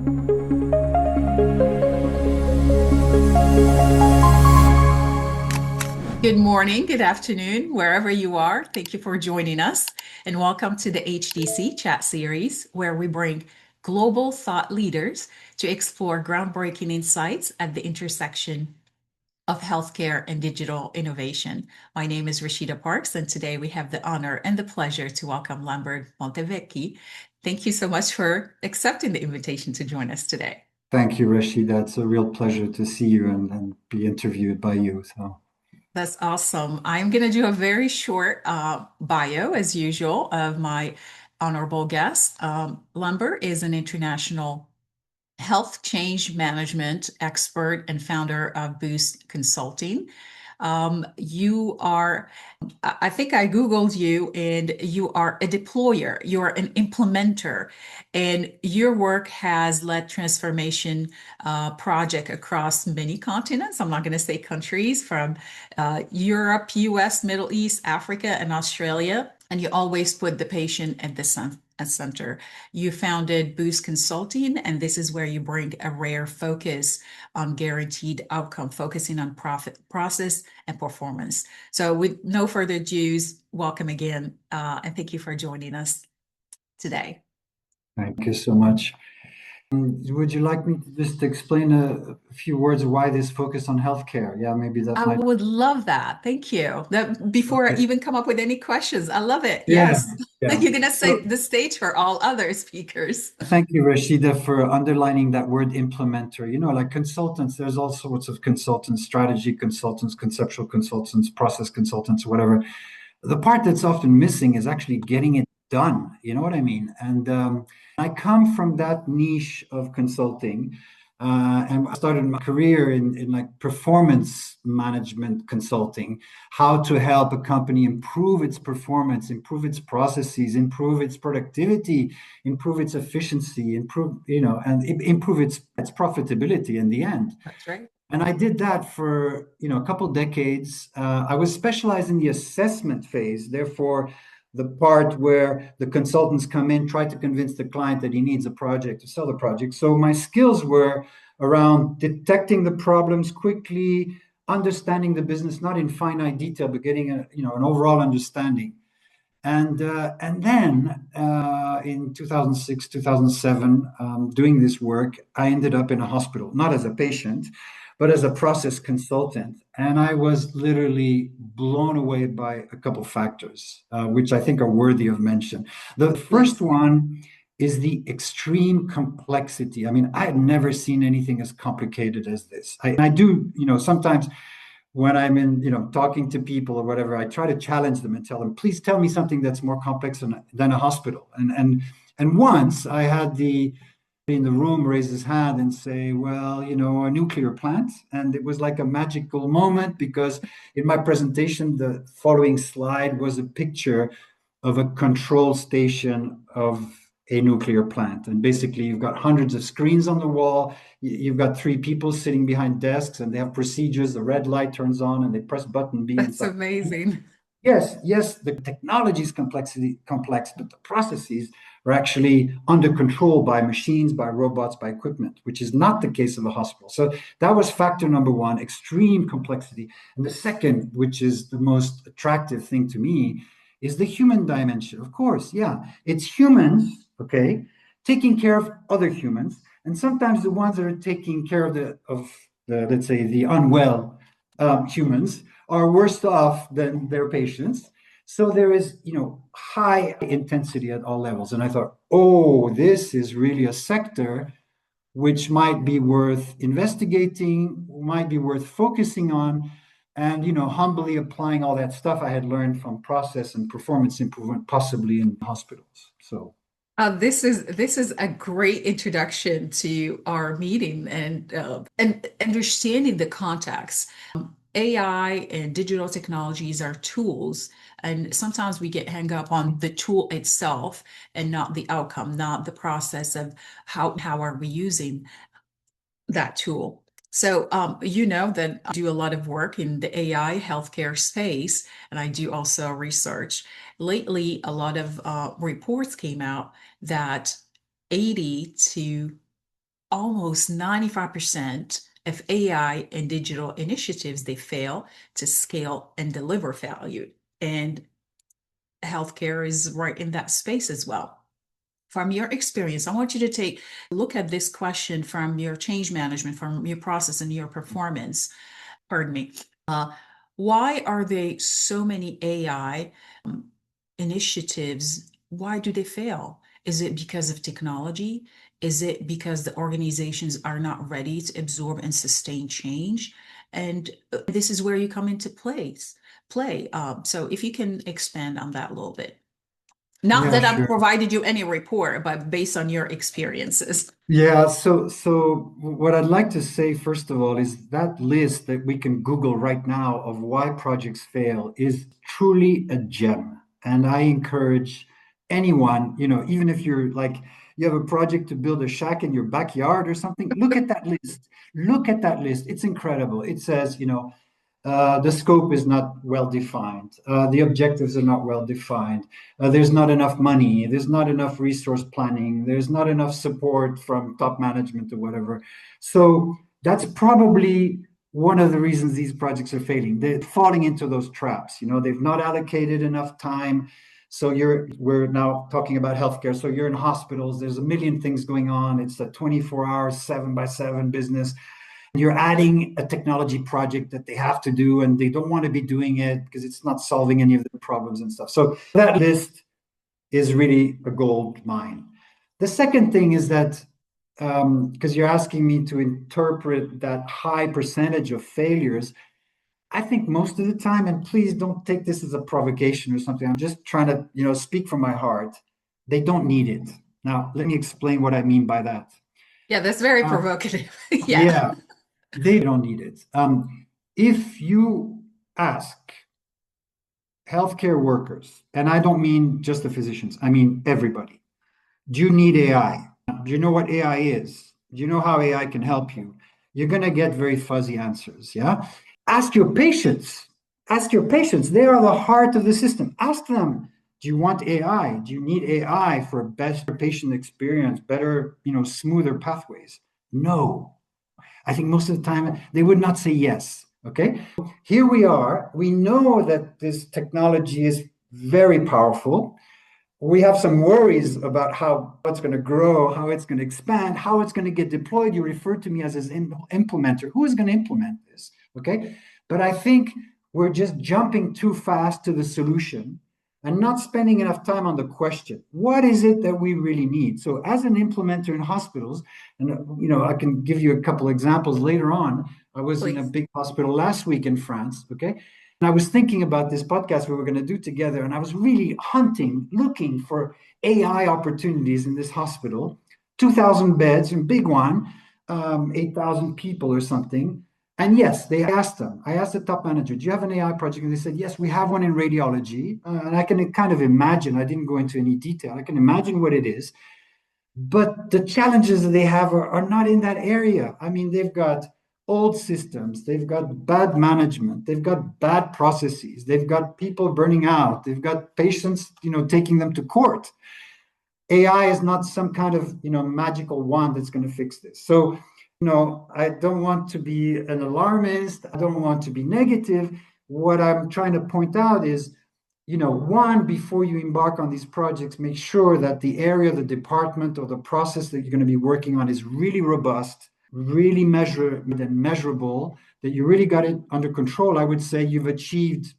Good morning, good afternoon, wherever you are. Thank you for joining us, and welcome to the HDC Chat Series, where we bring global thought leaders to explore groundbreaking insights at the intersection of healthcare and digital innovation. My name is Rachida Parks, and today we have the honor and the pleasure to welcome Lambert Montevecchi. Thank you so much for accepting the invitation to join us today. Thank you, Rachida. It's a real pleasure to see you and be interviewed by you. That's awesome. I'm going to do a very short bio, as usual, of my honorable guest. Lambert is an international health change management expert and founder of Boost Consulting. You are, I think I Googled you, and you are a deployer, you're an implementer, and your work has led transformation project across many continents. I'm not going to say countries, from Europe, US, Middle East, Africa, and Australia. And you always put the patient at the center. You founded Boost Consulting, and this is where you bring a rare focus on guaranteed outcome, focusing on profit, process, and performance. So with no further ado, welcome again, and thank you for joining us today. Thank you so much. Would you like me to just explain a few words of why this focus on healthcare? Yeah, maybe that I would love that. Thank you. Before I even come up with any questions, I love it. Yes. Like you're going to set the stage for all other speakers. Thank you, Rachida, for underlining that word implementer. You know, like consultants, there's all sorts of consultants, strategy consultants, conceptual consultants, process consultants, whatever. The part that's often missing is actually getting it done. You know what I mean? And I come from that niche of consulting. And I started my career in like performance management consulting, how to help a company improve its performance, improve its processes, improve its productivity, improve its efficiency, improve its profitability in the end. That's right. And I did that for a couple decades. I was specialized in the assessment phase, therefore the part where the consultants come in, try to convince the client that he needs a project to sell the project. So my skills were around detecting the problems quickly, understanding the business, not in finite detail, but getting an overall understanding. And then in 2006, 2007, doing this work, I ended up in a hospital, not as a patient, but as a process consultant. And I was literally blown away by a couple of factors, which I think are worthy of mention. The first one is the extreme complexity. I mean, I had never seen anything as complicated as this. I do, sometimes when I'm in, talking to people or whatever, I try to challenge them and tell them, please tell me something that's more complex than a hospital. And once I had in the room raise his hand and say, well, a nuclear plant. And it was like a magical moment, because in my presentation, the following slide was a picture of a control station of a nuclear plant. And basically, you've got hundreds of screens on the wall. You've got 3 people sitting behind desks, and they have procedures. The red light turns on and they press button B. That's amazing. Yes, the technology is complex, but the processes are actually under control by machines, by robots, by equipment, which is not the case of a hospital. So that was factor number one, extreme complexity. And the second, which is the most attractive thing to me, is the human dimension. Of course, yeah, it's humans, okay, taking care of other humans, and sometimes the ones that are taking care of the let's say, the unwell humans are worse off than their patients. So there is, high intensity at all levels. And I thought, oh, this is really a sector which might be worth investigating, might be worth focusing on, and, humbly applying all that stuff I had learned from process and performance improvement, possibly in hospitals. So this is a great introduction to our meeting, and understanding the context. AI and digital technologies are tools, and sometimes we get hung up on the tool itself and not the outcome, not the process of how are we using that tool. So that I do a lot of work in the AI healthcare space, and I do also research. Lately, a lot of reports came out that 80 to almost 95% of AI and digital initiatives, they fail to scale and deliver value. And healthcare is right in that space as well. From your experience, I want you to take a look at this question from your change management, from your process and your performance. Pardon me. Why are there so many AI initiatives? Why do they fail? Is it because of technology? Is it because the organizations are not ready to absorb and sustain change? And this is where you come into play. So if you can expand on that a little bit. Not Yeah, that I've sure. provided you any report, but based on your experiences. Yeah, so what I'd like to say, first of all, is that list that we can Google right now of why projects fail is truly a gem. And I encourage anyone, even if you're like, you have a project to build a shack in your backyard or something, look at that list. Look at that list. It's incredible. It says, the scope is not well defined. The objectives are not well defined. There's not enough money. There's not enough resource planning. There's not enough support from top management or whatever. So that's probably one of the reasons these projects are failing. They're falling into those traps. They've not allocated enough time. So we're now talking about healthcare. So you're in hospitals. There's a million things going on. It's a 24-hour, 7x7 business. You're adding a technology project that they have to do and they don't want to be doing it because it's not solving any of the problems and stuff. So that list is really a gold mine. The second thing is that because you're asking me to interpret that high percentage of failures, I think most of the time, and please don't take this as a provocation or something, I'm just trying to speak from my heart, they don't need it. Now let me explain what I mean by that. Yeah, that's very uh, provocative. Yeah. yeah, they don't need it. If you ask healthcare workers, and I don't mean just the physicians, I mean everybody, do you need AI? Do you know what AI is? Do you know how AI can help you? You're going to get very fuzzy answers. Yeah. Ask your patients. Ask your patients. They are the heart of the system. Ask them, do you want AI? Do you need AI for a better patient experience, better, smoother pathways? No. I think most of the time they would not say yes. Okay. Here we are. We know that this technology is very powerful. We have some worries about how it's going to grow, how it's going to expand, how it's going to get deployed. You refer to me as an implementer. Who is going to implement this? Okay. But I think we're just jumping too fast to the solution and not spending enough time on the question. What is it that we really need? So as an implementer in hospitals, and I can give you a couple examples later on. I was in a Please. big hospital last week in France. Okay. And I was thinking about this podcast we were going to do together, and I was really looking for AI opportunities in this hospital. 2,000 beds, a big one, 8,000 people or something. And yes, they asked them. I asked the top manager, do you have an AI project? And they said, yes, we have one in radiology. And I can kind of imagine, I didn't go into any detail. I can imagine what it is. But the challenges that they have are not in that area. I mean, they've got old systems, they've got bad management, they've got bad processes, they've got people burning out, they've got patients, taking them to court. AI is not some kind of, magical wand that's going to fix this. So, I don't want to be an alarmist. I don't want to be negative. What I'm trying to point out is, one, before you embark on these projects, make sure that the area, the department, or the process that you're going to be working on is really robust, really measurable, that you really got it under control. I would say you've achieved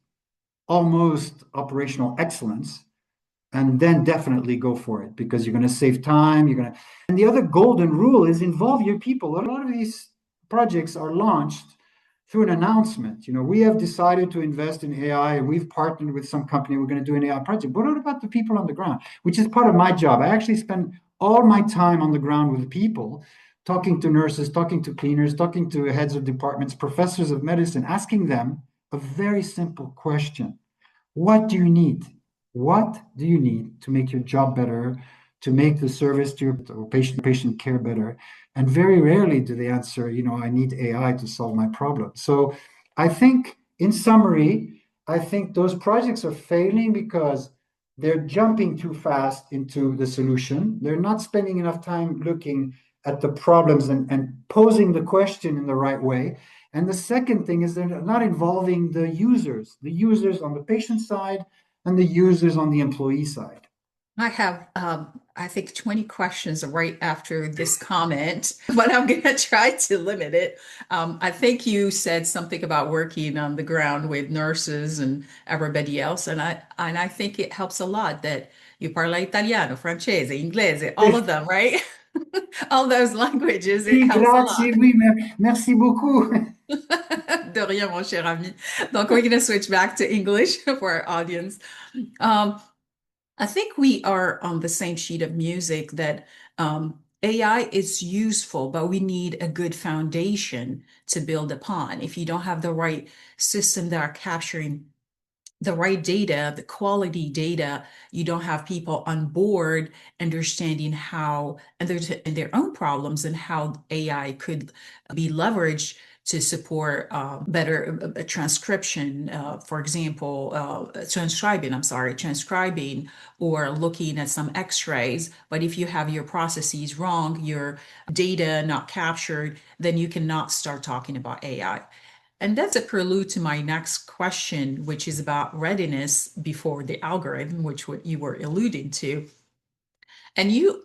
almost operational excellence, and then definitely go for it because you're going to save time. And the other golden rule is involve your people. A lot of these projects are launched through an announcement. We have decided to invest in AI and we've partnered with some company. We're going to do an AI project. But what about the people on the ground, which is part of my job? I actually spend all my time on the ground with people, talking to nurses, talking to cleaners, talking to heads of departments, professors of medicine, asking them a very simple question. What do you need? What do you need to make your job better, to make the service to your patient care better? And very rarely do they answer, I need AI to solve my problem. So I think, in summary, I think those projects are failing because they're jumping too fast into the solution. They're not spending enough time looking at the problems and posing the question in the right way. And the second thing is they're not involving the users on the patient side and the users on the employee side. I have, I think, 20 questions right after this comment, but I'm going to try to limit it. I think you said something about working on the ground with nurses and everybody else, and I think it helps a lot that you parla italiano, francese, inglese, all of them, right? All those languages, it Oui, helps a lot. grazie, oui, merci beaucoup. De rien, mon cher ami. Donc, we're going to switch back to English for our audience. Um, I think we are on the same sheet of music that AI is useful, but we need a good foundation to build upon. If you don't have the right system that are capturing the right data, the quality data, you don't have people on board understanding how and their own problems and how AI could be leveraged to support better transcription, for example, transcribing or looking at some x-rays. But if you have your processes wrong, your data not captured, then you cannot start talking about AI. And that's a prelude to my next question, which is about readiness before the algorithm, which what you were alluding to. And you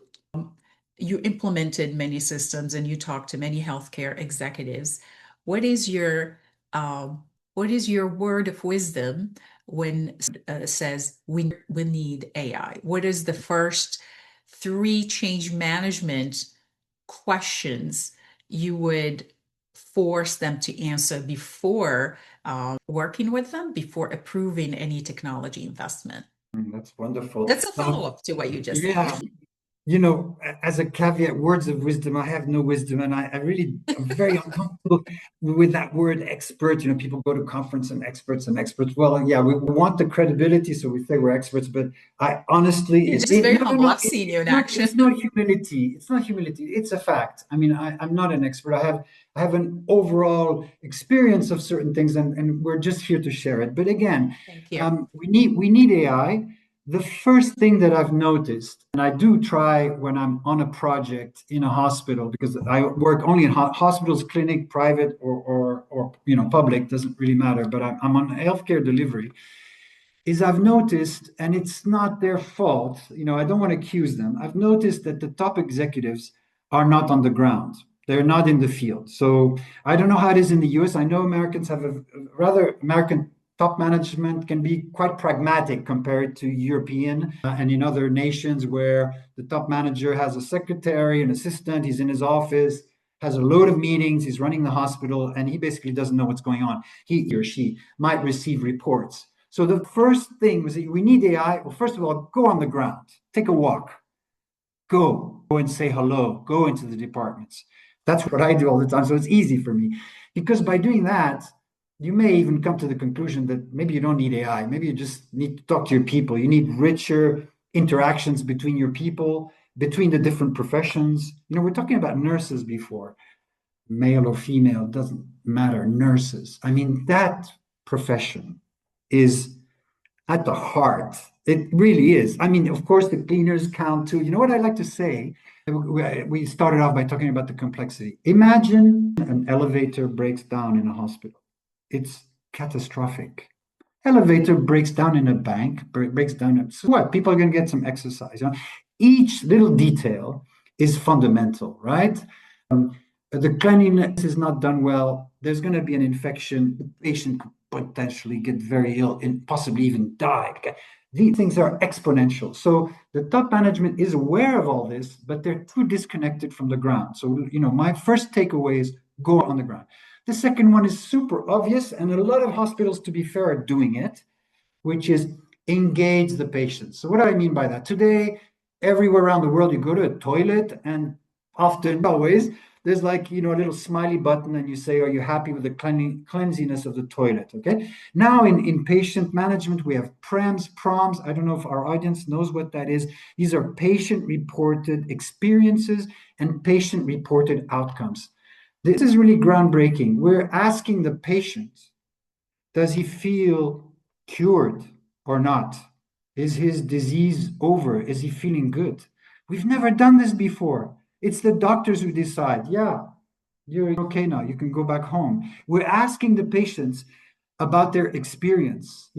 implemented many systems and you talked to many healthcare executives. What is your what is your word of wisdom when says we need AI? What is the first three change management questions you would force them to answer before working with them, before approving any technology investment? That's wonderful. That's a follow-up to what you just said. Yeah, as a caveat, words of wisdom, I have no wisdom, and I really am very uncomfortable with that word expert. People go to conference and experts. Well, yeah, we want the credibility, so we say we're experts, but I honestly, You're just very no, no, humble. no, I've seen you in action. it's not humility. It's not humility. It's a fact. I mean, I'm not an expert. I have an overall experience of certain things, and we're just here to share it. But again, Thank you. we need AI. The first thing that I've noticed, and I do try when I'm on a project in a hospital, because I work only in hospitals, clinic, private or public, doesn't really matter, but I'm on healthcare delivery, is I've noticed, and it's not their fault, I don't want to accuse them. I've noticed that the top executives are not on the ground. They're not in the field. So I don't know how it is in the US. I know Americans have American top management can be quite pragmatic compared to European and in other nations where the top manager has a secretary, an assistant, he's in his office, has a load of meetings, he's running the hospital, and he basically doesn't know what's going on. He or she might receive reports. So the first thing was that we need AI. Well, first of all, go on the ground, take a walk, go and say hello, go into the departments. That's what I do all the time. So it's easy for me because by doing that, you may even come to the conclusion that maybe you don't need AI. Maybe you just need to talk to your people. You need richer interactions between your people, between the different professions. We're talking about nurses before, male or female, doesn't matter. Nurses. I mean, that profession is at the heart. It really is. I mean, of course, the cleaners count too. You know what I like to say? We started off by talking about the complexity. Imagine an elevator breaks down in a hospital. It's catastrophic. Elevator breaks down in a bank, breaks down. So what? People are going to get some exercise. Each little detail is fundamental, right? The cleanliness is not done well. There's going to be an infection. The patient could potentially get very ill and possibly even die. Okay? These things are exponential. So the top management is aware of all this, but they're too disconnected from the ground. So, my first takeaway is go on the ground. The second one is super obvious, and a lot of hospitals, to be fair, are doing it, which is engage the patients. So what do I mean by that? Today, everywhere around the world, you go to a toilet, and often, always, there's like, a little smiley button, and you say, are you happy with the cleanliness of the toilet? Okay. Now in patient management, we have proms. I don't know if our audience knows what that is. These are patient-reported experiences and patient-reported outcomes. This is really groundbreaking. We're asking the patient, does he feel cured or not? Is his disease over? Is he feeling good? We've never done this before. It's the doctors who decide, yeah, you're okay now. You can go back home. We're asking the patients about their experience.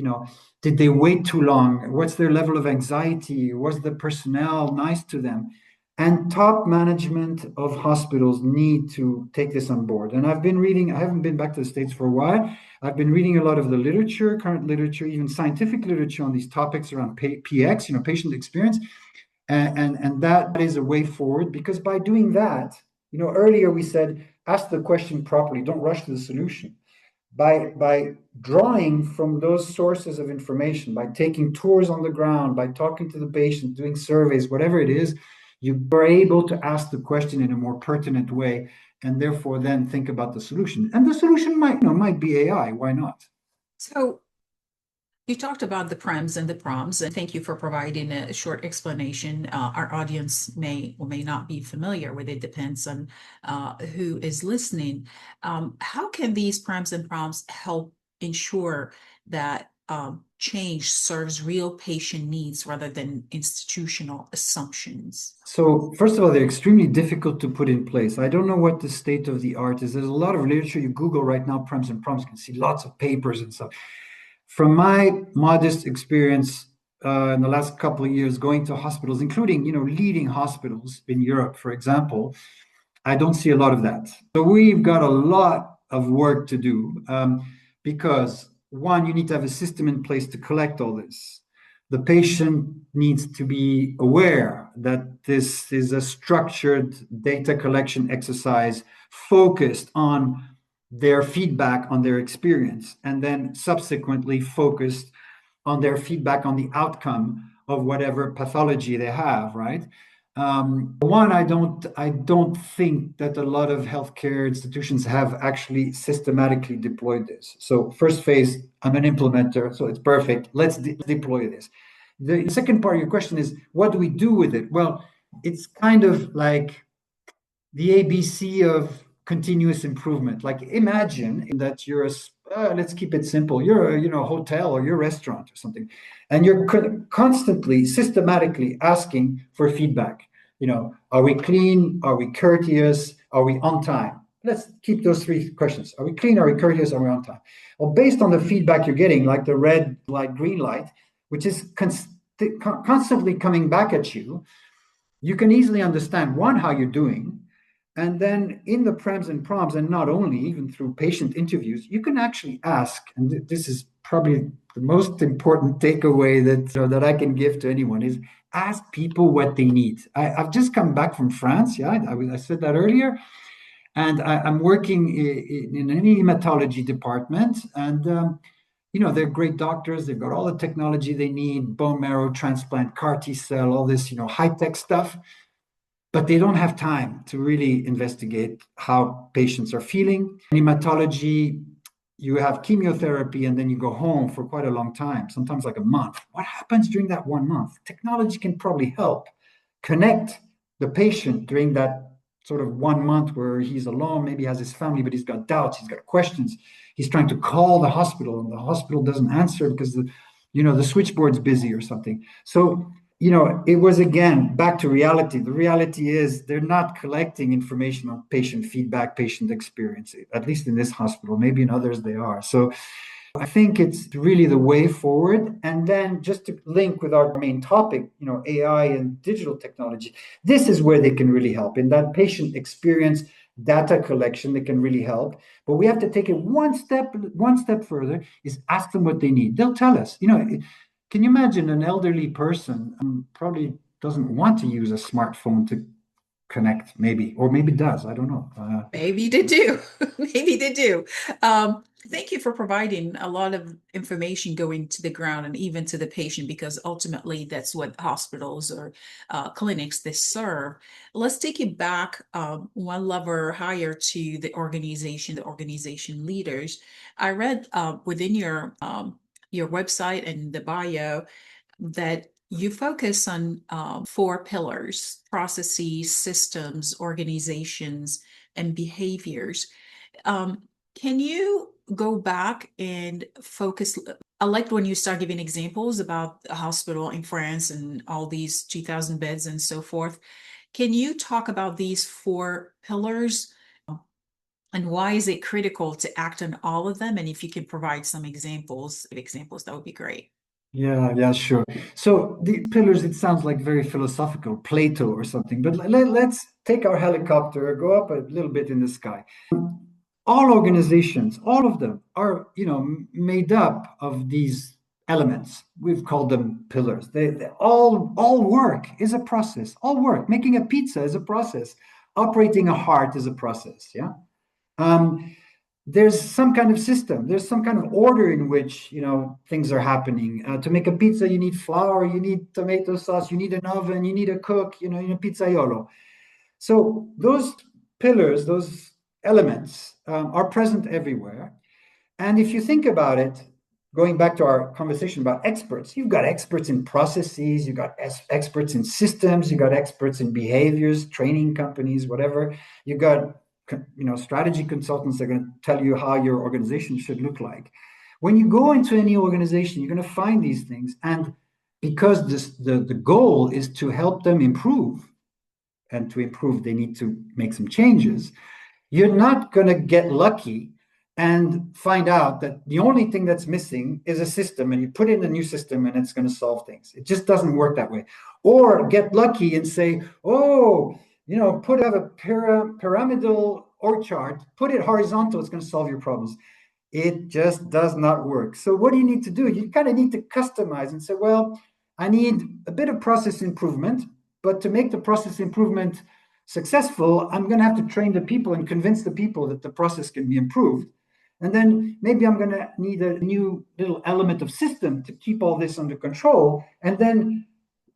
Did they wait too long? What's their level of anxiety? Was the personnel nice to them? And top management of hospitals need to take this on board. And I've been reading, I haven't been back to the States for a while. I've been reading a lot of the literature, current literature, even scientific literature on these topics around PX, patient experience. And that is a way forward, because by doing that, earlier we said, ask the question properly, don't rush to the solution. By drawing from those sources of information, by taking tours on the ground, by talking to the patient, doing surveys, whatever it is, you are able to ask the question in a more pertinent way, and therefore then think about the solution. And the solution might be AI. Why not? So you talked about the prems and the proms, and thank you for providing a short explanation. Our audience may or may not be familiar with it, depends on who is listening. How can these prems and proms help ensure that change serves real patient needs rather than institutional assumptions? So, first of all, they're extremely difficult to put in place. I don't know what the state of the art is. There's a lot of literature. You Google right now, prems and proms, you can see lots of papers and stuff. From my modest experience in the last couple of years, going to hospitals, including leading hospitals in Europe, for example, I don't see a lot of that. So we've got a lot of work to do, because one, you need to have a system in place to collect all this. The patient needs to be aware that this is a structured data collection exercise focused on their feedback on their experience, and then subsequently focused on their feedback on the outcome of whatever pathology they have, right? One, I don't think that a lot of healthcare institutions have actually systematically deployed this. So first phase, I'm an implementer, so it's perfect. Let's deploy this. The second part of your question is, what do we do with it? Well, it's kind of like the ABC of continuous improvement. Like, imagine that you're let's keep it simple. You're a hotel or you're a restaurant or something, and you're constantly, systematically asking for feedback. Are we clean? Are we courteous? Are we on time? Let's keep those three questions. Are we clean? Are we courteous? Are we on time? Well, based on the feedback you're getting, like the red light, green light, which is constantly coming back at you, you can easily understand, one, how you're doing. And then in the prems and proms, and not only, even through patient interviews, you can actually ask, and this is probably the most important takeaway that I can give to anyone, is ask people what they need. I've just come back from France. Yeah, I said that earlier. And I'm working in an hematology department. And, they're great doctors. They've got all the technology they need, bone marrow transplant, CAR T cell, all this, high-tech stuff. But they don't have time to really investigate how patients are feeling. In hematology, you have chemotherapy and then you go home for quite a long time, sometimes like a month. What happens during that 1 month? Technology can probably help connect the patient during that sort of 1 month where he's alone, maybe has his family, but he's got doubts, he's got questions. He's trying to call the hospital and the hospital doesn't answer because the switchboard's busy or something. So it was, again, back to reality. The reality is they're not collecting information on patient feedback, patient experience, at least in this hospital. Maybe in others they are. So I think it's really the way forward. And then just to link with our main topic, AI and digital technology, this is where they can really help. In that patient experience data collection, they can really help. But we have to take it one step further, is ask them what they need. They'll tell us. Can you imagine an elderly person probably doesn't want to use a smartphone to connect, maybe, or maybe does. I don't know. Maybe they do. Maybe they do. Thank you for providing a lot of information going to the ground and even to the patient, because ultimately that's what hospitals or clinics they serve. Let's take it back one level higher to the organization leaders. I read within your website and the bio that you focus on four pillars: processes, systems, organizations, and behaviors. Can you go back and focus? I liked when you start giving examples about a hospital in France and all these 2,000 beds and so forth. Can you talk about these four pillars and why is it critical to act on all of them? And if you can provide some examples, that would be great. Yeah, sure. So the pillars, it sounds like very philosophical, Plato or something, but let's take our helicopter, go up a little bit in the sky. All organizations, all of them are, made up of these elements. We've called them pillars. They all work is a process. All work. Making a pizza is a process. Operating a heart is a process. Yeah. Um, there's some kind of system. There's some kind of order in which things are happening. To make a pizza, you need flour, you need tomato sauce, you need an oven, you need a cook. You need a pizzaiolo. So those pillars, those elements, are present everywhere. And if you think about it, going back to our conversation about experts, you've got experts in processes, you've got experts in systems, you've got experts in behaviors, training companies, whatever. You've got strategy consultants that are going to tell you how your organization should look like. When you go into any organization, you're going to find these things. And because the goal is to help them improve, and to improve, they need to make some changes. You're not going to get lucky and find out that the only thing that's missing is a system, and you put in a new system and it's going to solve things. It just doesn't work that way. Or get lucky and say, oh, have a pyramidal org chart, put it horizontal, it's going to solve your problems. It just does not work. So what do you need to do? You kind of need to customize and say, well, I need a bit of process improvement, but to make the process improvement successful, I'm going to have to train the people and convince the people that the process can be improved. And then maybe I'm going to need a new little element of system to keep all this under control. And then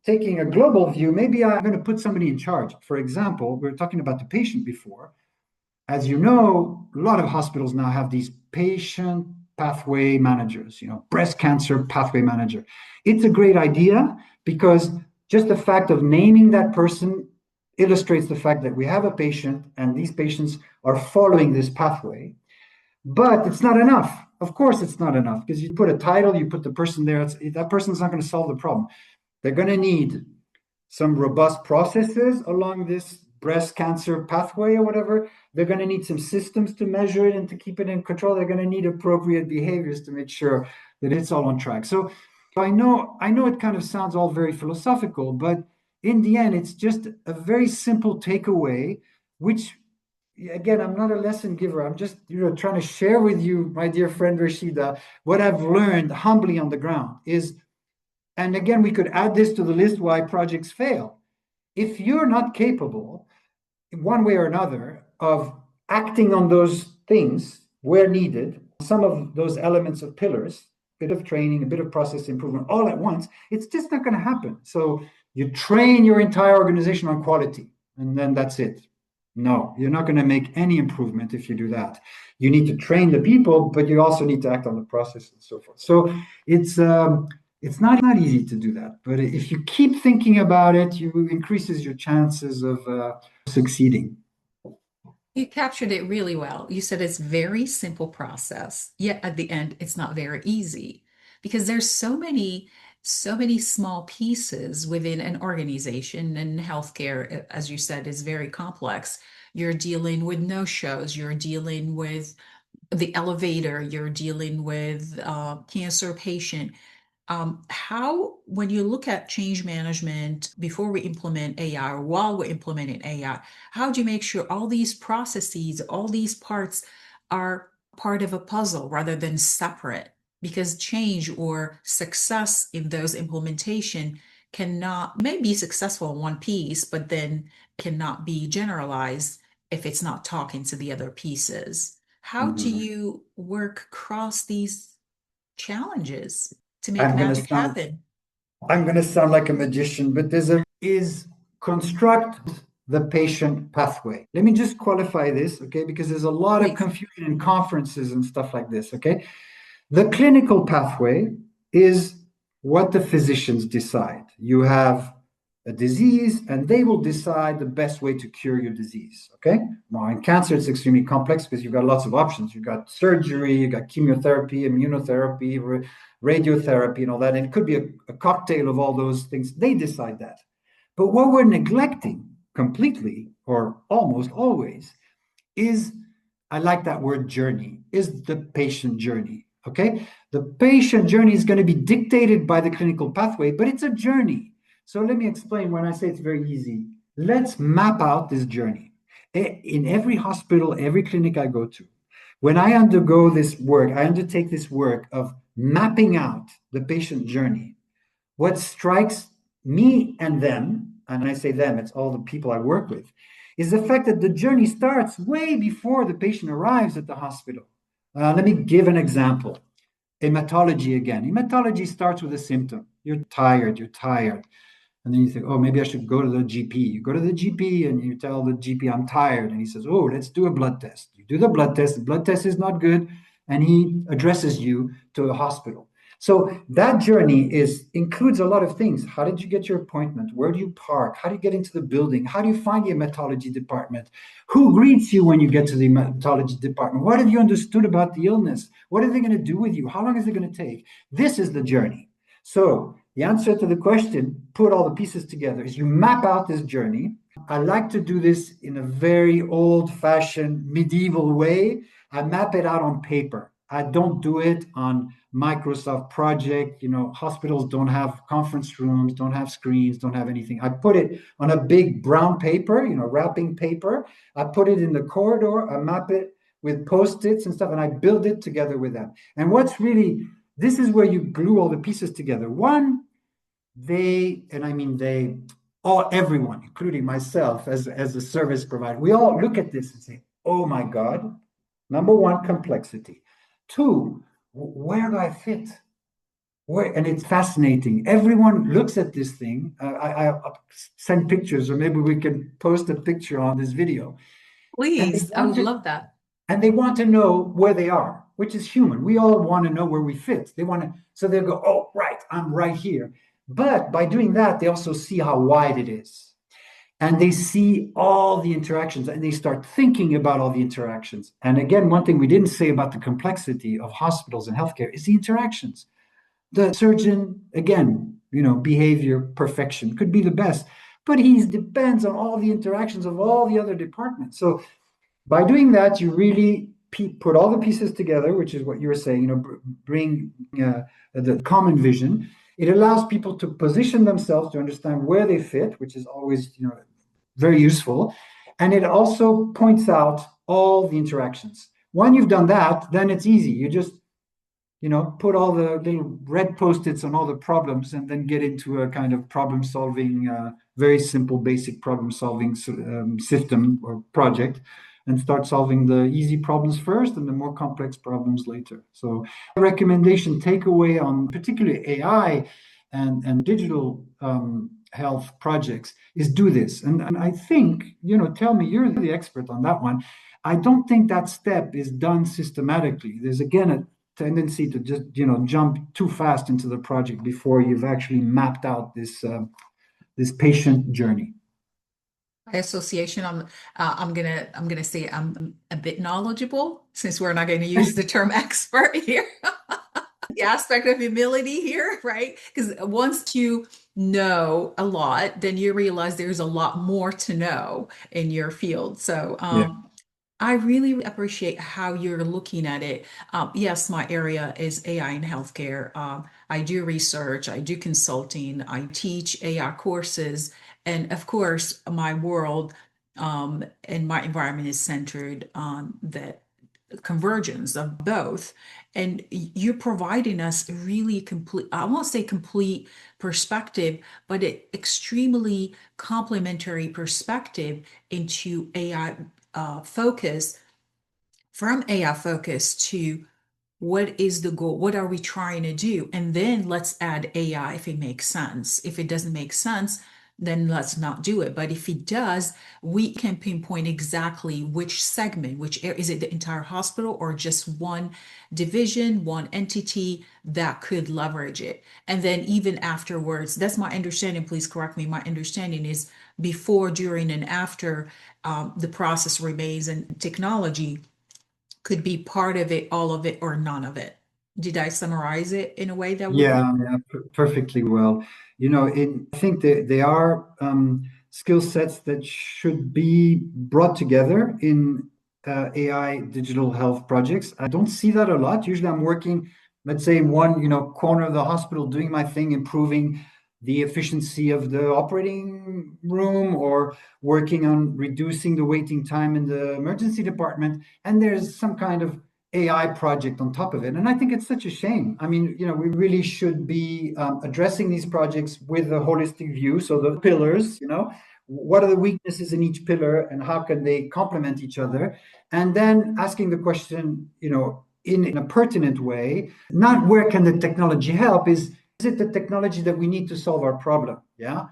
taking a global view, maybe I'm going to put somebody in charge. For example, we were talking about the patient before. As you know, a lot of hospitals now have these patient pathway managers, breast cancer pathway manager. It's a great idea because just the fact of naming that person illustrates the fact that we have a patient and these patients are following this pathway. But it's not enough. Of course, it's not enough because you put a title, you put the person there, that person's not going to solve the problem. They're going to need some robust processes along this breast cancer pathway or whatever. They're going to need some systems to measure it and to keep it in control. They're going to need appropriate behaviors to make sure that it's all on track. So I know it kind of sounds all very philosophical, but in the end, it's just a very simple takeaway, which again, I'm not a lesson giver. I'm just trying to share with you, my dear friend Rachida, what I've learned humbly on the ground is, and again, we could add this to the list why projects fail. If you're not capable, in one way or another, of acting on those things where needed, some of those elements of pillars, a bit of training, a bit of process improvement, all at once, it's just not going to happen. So you train your entire organization on quality, and then that's it. No, you're not going to make any improvement if you do that. You need to train the people, but you also need to act on the process and so forth. So it's not easy to do that, but if you keep thinking about it, you increases your chances of succeeding. You captured it really well. You said it's very simple process, yet at the end, it's not very easy because there's so many small pieces within an organization, and healthcare, as you said, is very complex. You're dealing with no-shows, you're dealing with the elevator, you're dealing with cancer patient. When you look at change management before we implement AI or while we're implementing AI, how do you make sure all these processes, all these parts are part of a puzzle rather than separate? Because change or success in those implementation may be successful in one piece, but then cannot be generalized if it's not talking to the other pieces. How do Mhm. you work across these challenges to make I'm gonna magic sound happen? I'm gonna sound like a magician, but there's a is construct the patient pathway. Let me just qualify this, okay? Because there's a lot of Please. confusion in conferences and stuff like this, okay? The clinical pathway is what the physicians decide. You have a disease, and they will decide the best way to cure your disease. Okay. Now, in cancer, it's extremely complex because you've got lots of options. You've got surgery, you've got chemotherapy, immunotherapy, radiotherapy, and all that. And it could be a cocktail of all those things. They decide that. But what we're neglecting completely or almost always is, I like that word journey, is the patient journey. Okay. The patient journey is going to be dictated by the clinical pathway, but it's a journey. So let me explain when I say it's very easy. Let's map out this journey. In every hospital, every clinic I go to, when I undergo this work, I undertake this work of mapping out the patient journey. What strikes me and them, and I say them, it's all the people I work with, is the fact that the journey starts way before the patient arrives at the hospital. Let me give an example. Hematology again. Hematology starts with a symptom. You're tired, you're tired. And then you think, oh, maybe I should go to the GP. You go to the GP and you tell the GP, I'm tired. And he says, oh, let's do a blood test. You do the blood test is not good. And he addresses you to a hospital. So that journey includes a lot of things. How did you get your appointment? Where do you park? How do you get into the building? How do you find the hematology department? Who greets you when you get to the hematology department? What have you understood about the illness? What are they going to do with you? How long is it going to take? This is the journey. So the answer to the question, put all the pieces together, is you map out this journey. I like to do this in a very old-fashioned medieval way. I map it out on paper. I don't do it on Microsoft Project. Hospitals don't have conference rooms, don't have screens, don't have anything. I put it on a big brown paper, wrapping paper. I put it in the corridor. I map it with Post-its and stuff, and I build it together with them. And this is where you glue all the pieces together. One, everyone, including myself as a service provider, we all look at this and say, oh my God, number one, complexity. Two, where do I fit? And it's fascinating. Everyone looks at this thing. I'll send pictures, or maybe we can post a picture on this video. Please, I would love that. And they want to know where they are, which is human. We all want to know where we fit. So they'll go, oh, right, I'm right here. But by doing that, they also see how wide it is. And they see all the interactions and they start thinking about all the interactions. And again, one thing we didn't say about the complexity of hospitals and healthcare is the interactions. The surgeon, again, behavior, perfection could be the best, but he depends on all the interactions of all the other departments. So by doing that, you really put all the pieces together, which is what you were saying, bring the common vision. It allows people to position themselves to understand where they fit, which is always, very useful. And it also points out all the interactions. When you've done that, then it's easy. You just, put all the little red Post-its on all the problems and then get into a kind of problem solving, very simple, basic problem solving system or project, and start solving the easy problems first and the more complex problems later. So recommendation takeaway on particularly AI and digital health projects is do this. And I think, tell me, you're the expert on that one. I don't think that step is done systematically. There's again a tendency to just, jump too fast into the project before you've actually mapped out this patient journey. By association, I'm gonna say I'm a bit knowledgeable since we're not going to use the term expert here. The aspect of humility here, right? Because once you know a lot, then you realize there's a lot more to know in your field. So Yeah. I really appreciate how you're looking at it. Yes, my area is AI in healthcare. I do research, I do consulting, I teach AI courses, and of course, my world and my environment is centered on the convergence of both. And you're providing us really complete, I won't say complete perspective, but an extremely complementary perspective into AI focus, from AI focus to what is the goal? What are we trying to do? And then let's add AI if it makes sense. If it doesn't make sense, then let's not do it. But if it does, we can pinpoint exactly which segment, is it the entire hospital or just one division, one entity that could leverage it. And then even afterwards, that's my understanding. Please correct me. My understanding is before, during, and after the process remains, and technology could be part of it, all of it, or none of it. Did I summarize it in a way that would? Yeah, perfectly well. I think that they are skill sets that should be brought together in AI digital health projects. I don't see that a lot. Usually I'm working, let's say, in one, corner of the hospital, doing my thing, improving the efficiency of the operating room, or working on reducing the waiting time in the emergency department. And there's some kind of AI project on top of it. And I think it's such a shame. I mean, we really should be addressing these projects with a holistic view. So the pillars, what are the weaknesses in each pillar and how can they complement each other? And then asking the question, in a pertinent way, not where can the technology help, is it the technology that we need to solve our problem? Yeah.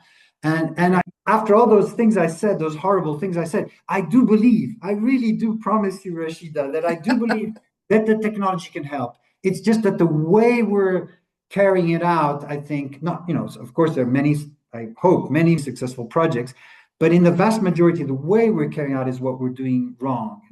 After all those things I said, those horrible things I said, I do believe, I really do promise you, Rachida, that I do believe that the technology can help. It's just that the way we're carrying it out, I think, not, of course, there are many, I hope, many successful projects, but in the vast majority, the way we're carrying out is what we're doing wrong,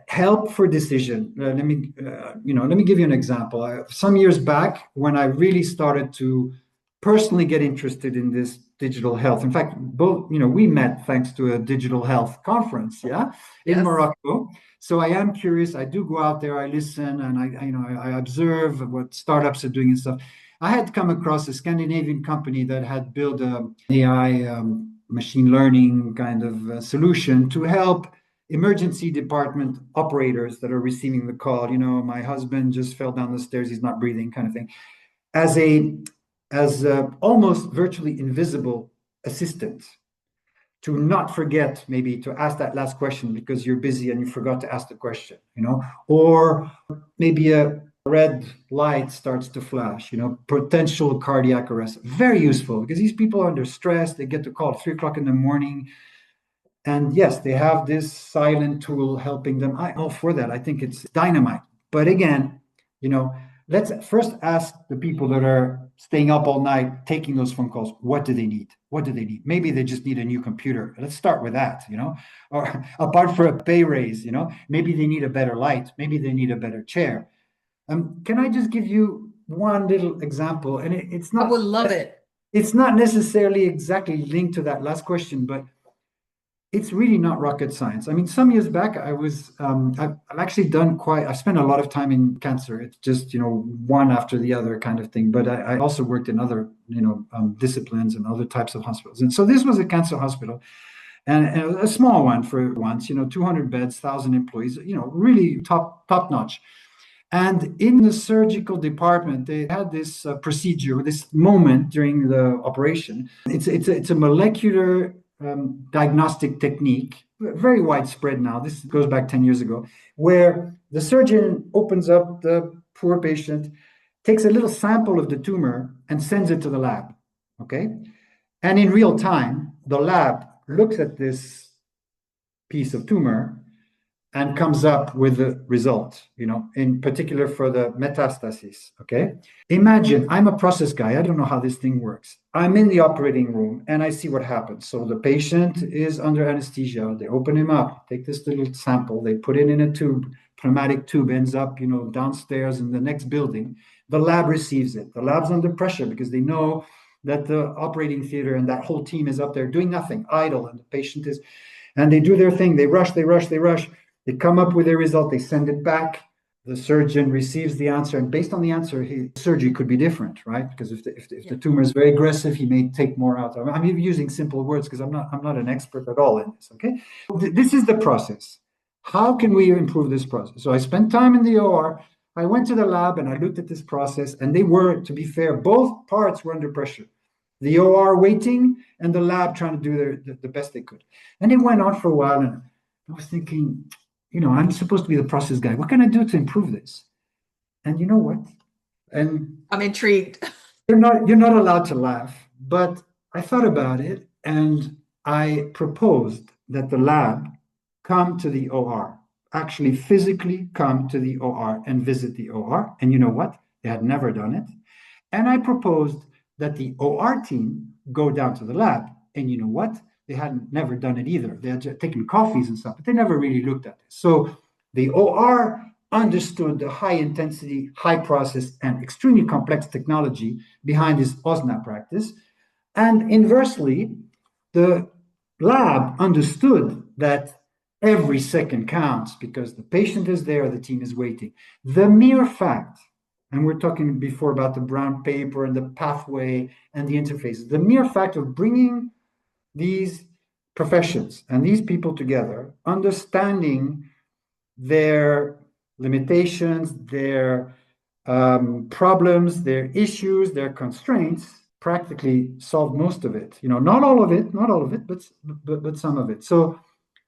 help for decision. Let me give you an example. Some years back, when I really started to personally get interested in this digital health. In fact, both, we met thanks to a digital health conference, in Morocco. So I am curious. I do go out there, I listen, and I observe what startups are doing and stuff. I had come across a Scandinavian company that had built an AI machine learning kind of solution to help emergency department operators that are receiving the call. My husband just fell down the stairs, he's not breathing, kind of thing, as almost virtually invisible assistant, to not forget maybe to ask that last question because you're busy and you forgot to ask the question, or maybe a red light starts to flash, potential cardiac arrest. Very useful because these people are under stress. They get the call at 3 o'clock in the morning. And yes, they have this silent tool helping them. I'm all for that. I think it's dynamite. But again, let's first ask the people that are staying up all night, taking those phone calls. What do they need? What do they need? Maybe they just need a new computer. Let's start with that, or apart from a pay raise, maybe they need a better light. Maybe they need a better chair. Can I just give you one little example? And it's not. I would love it. It's not necessarily exactly linked to that last question, but it's really not rocket science. I mean, some years back, I've actually I spent a lot of time in cancer. It's just, one after the other kind of thing. But I also worked in other, disciplines and other types of hospitals. And so this was a cancer hospital, and a small one for once, 200 beds, 1,000 employees, really top notch. And in the surgical department, they had this procedure, this moment during the operation. It's a molecular diagnostic technique, very widespread now. This goes back 10 years ago, where the surgeon opens up the poor patient, takes a little sample of the tumor and sends it to the lab. Okay. And in real time, the lab looks at this piece of tumor and comes up with the result, in particular for the metastasis. Okay. Imagine I'm a process guy. I don't know how this thing works. I'm in the operating room and I see what happens. So the patient is under anesthesia. They open him up, take this little sample, they put it in a tube, pneumatic tube, ends up, downstairs in the next building. The lab receives it. The lab's under pressure because they know that the operating theater and that whole team is up there doing nothing, idle, and the patient is, and they do their thing. They rush. They come up with a result, they send it back. The surgeon receives the answer, and based on the answer, his surgery could be different, right? Because if the tumor is very aggressive, he may take more out. I'm using simple words because I'm not an expert at all in this. Okay, this is the process. How can we improve this process? So I spent time in the OR. I went to the lab and I looked at this process, and they were, to be fair, both parts were under pressure. The OR waiting and the lab trying to do the best they could, and it went on for a while. And I was thinking, I'm supposed to be the process guy. What can I do to improve this? And you know what? And I'm intrigued. you're not allowed to laugh, but I thought about it and I proposed that the lab come to the OR, actually physically come to the OR and visit the OR. And you know what? They had never done it. And I proposed that the OR team go down to the lab. And you know what? They hadn't never done it either. They had taken coffees and stuff, but they never really looked at it. So the OR understood the high intensity, high process, and extremely complex technology behind this OSNA practice. And inversely, the lab understood that every second counts because the patient is there, the team is waiting. The mere fact, and we're talking before about the brown paper and the pathway and the interfaces, the mere fact of bringing these professions and these people together, understanding their limitations, their problems, their issues, their constraints, practically solved most of it. Not all of it, not all of it, but some of it. So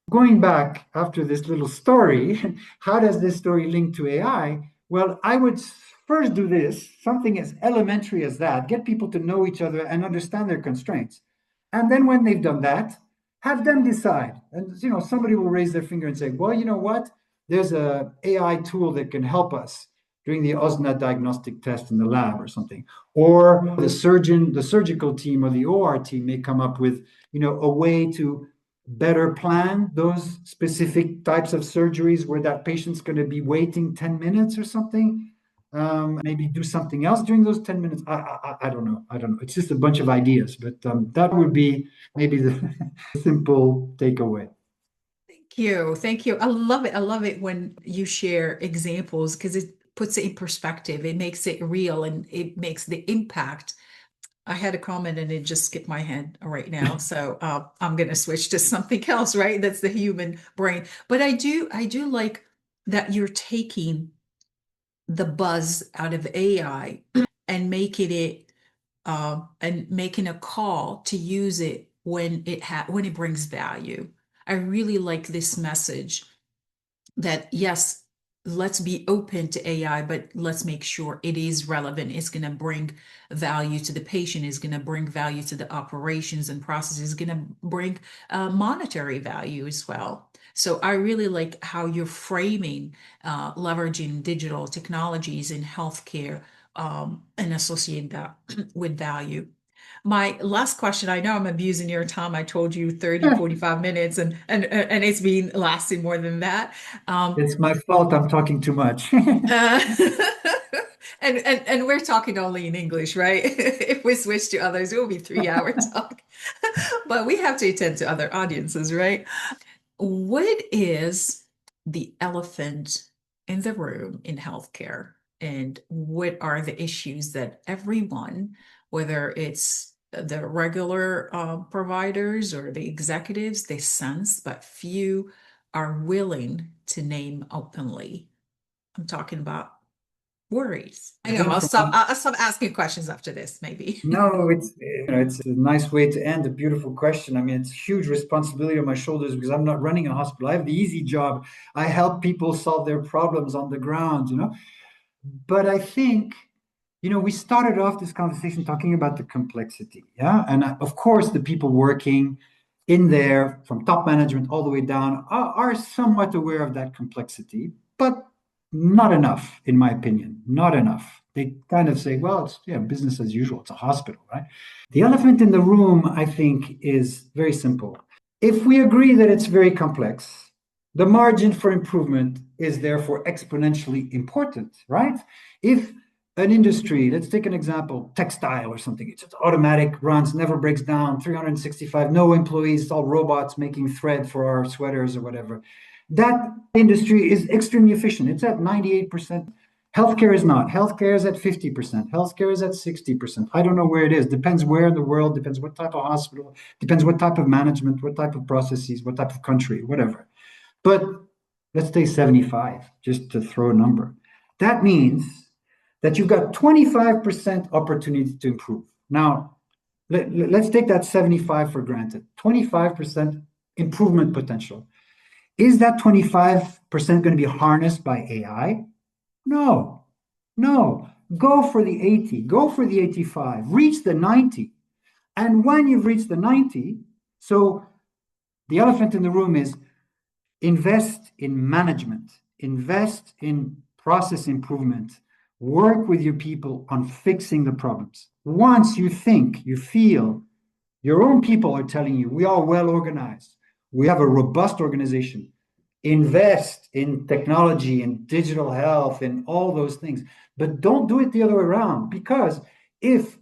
going back after this little story, how does this story link to AI? Well, I would first do this, something as elementary as that, get people to know each other and understand their constraints. And then when they've done that, have them decide. And somebody will raise their finger and say, well, you know what? There's a AI tool that can help us doing the OSNA diagnostic test in the lab or something. Or the surgical team or the OR team may come up with, a way to better plan those specific types of surgeries where that patient's going to be waiting 10 minutes or something. Maybe do something else during those 10 minutes. I don't know. I don't know. It's just a bunch of ideas, but that would be maybe the simple takeaway. Thank you. Thank you. I love it. I love it when you share examples because it puts it in perspective. It makes it real and it makes the impact. I had a comment and it just skipped my head right now. So I'm going to switch to something else, right? That's the human brain. But I do like that you're taking the buzz out of AI and making a call to use it when it brings value. I really like this message that yes, let's be open to AI, but let's make sure it is relevant. It's going to bring value to the patient, is going to bring value to the operations and processes, is going to bring monetary value as well. So I really like how you're framing leveraging digital technologies in healthcare and associate that with value. My last question, I know I'm abusing your time. I told you 30, 45 minutes and it's been lasting more than that. Um, It's my fault. I'm talking too much. uh, and we're talking only in English, right? If we switch to others, it will be 3 hour talk. But we have to attend to other audiences, right? What is the elephant in the room in healthcare? And what are the issues that everyone, whether it's the regular providers or the executives, they sense, but few are willing to name openly? I'm talking about worries. I I know think I'll for stop. me, I'll stop asking questions after this, maybe. no, it's a nice way to end a beautiful question. I mean, it's a huge responsibility on my shoulders because I'm not running a hospital. I have the easy job. I help people solve their problems on the ground. But I think, we started off this conversation talking about the complexity. Yeah. And of course, the people working in there from top management all the way down are somewhat aware of that complexity, but not enough, in my opinion. Not enough. They kind of say, well, it's business as usual. It's a hospital, right? The elephant in the room, I think, is very simple. If we agree that it's very complex, the margin for improvement is therefore exponentially important, right? If an industry, let's take an example, textile or something, it's just automatic, runs, never breaks down, 365, no employees, it's all robots making thread for our sweaters or whatever. That industry is extremely efficient. It's at 98%. Healthcare is not. Healthcare is at 50%. Healthcare is at 60%. I don't know where it is. Depends where in the world, depends what type of hospital, depends what type of management, what type of processes, what type of country, whatever. But let's say 75, just to throw a number. That means that you've got 25% opportunity to improve. Now, let's take that 75 for granted. 25% improvement potential. Is that 25% going to be harnessed by AI? No, no. Go for the 80, go for the 85, reach the 90. And when you've reached the 90, so the elephant in the room is invest in management, invest in process improvement, work with your people on fixing the problems. Once you think, you feel, your own people are telling you, we are well organized, we have a robust organization, invest in technology and digital health and all those things. But don't do it the other way around, because if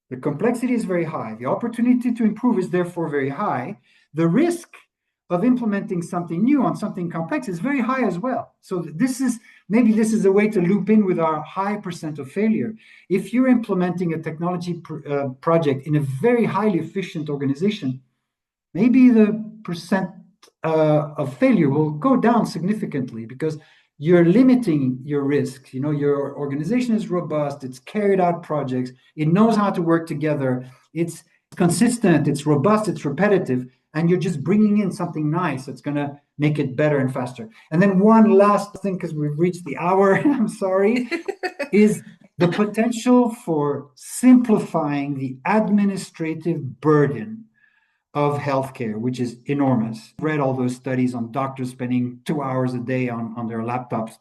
The complexity is very high. The opportunity to improve is therefore very high. The risk of implementing something new on something complex is very high as well. So maybe this is a way to loop in with our high percent of failure. If you're implementing a technology project in a very highly efficient organization, maybe the percent of failure will go down significantly because you're limiting your risk. Your organization is robust, it's carried out projects, it knows how to work together, it's consistent, it's robust, it's repetitive, and you're just bringing in something nice that's going to make it better and faster. And then one last thing, because we've reached the hour, I'm sorry, is the potential for simplifying the administrative burden of healthcare, which is enormous. I've read all those studies on doctors spending 2 hours a day on their laptops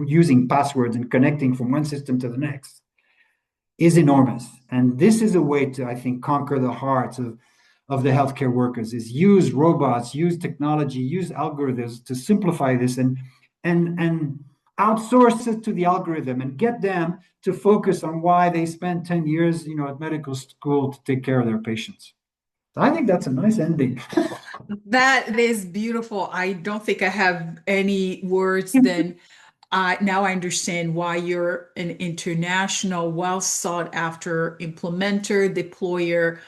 using passwords and connecting from one system to the next is enormous. And this is a way to, I think, conquer the hearts of the healthcare workers, is use robots, use technology, use algorithms to simplify this and outsource it to the algorithm and get them to focus on why they spent 10 years, at medical school to take care of their patients. I think that's a nice ending. That is beautiful. I don't think I have any words then. Now I understand why you're an international, well sought after implementer, deployer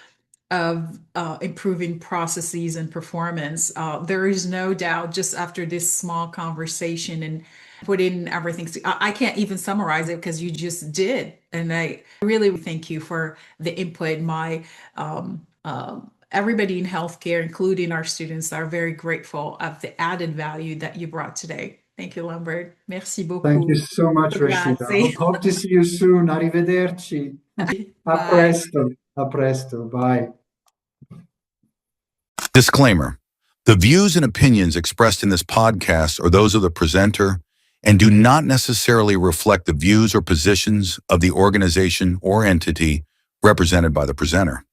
of improving processes and performance. There is no doubt just after this small conversation and put in everything. I can't even summarize it because you just did. And I really thank you for the input. Everybody in healthcare, including our students, are very grateful of the added value that you brought today. Thank you, Lambert. Merci Thank you beaucoup. so much, Rachida. Grazie. Hope to see you soon. Arrivederci. A Bye. presto. A presto. Bye. Disclaimer: the views and opinions expressed in this podcast are those of the presenter and do not necessarily reflect the views or positions of the organization or entity represented by the presenter.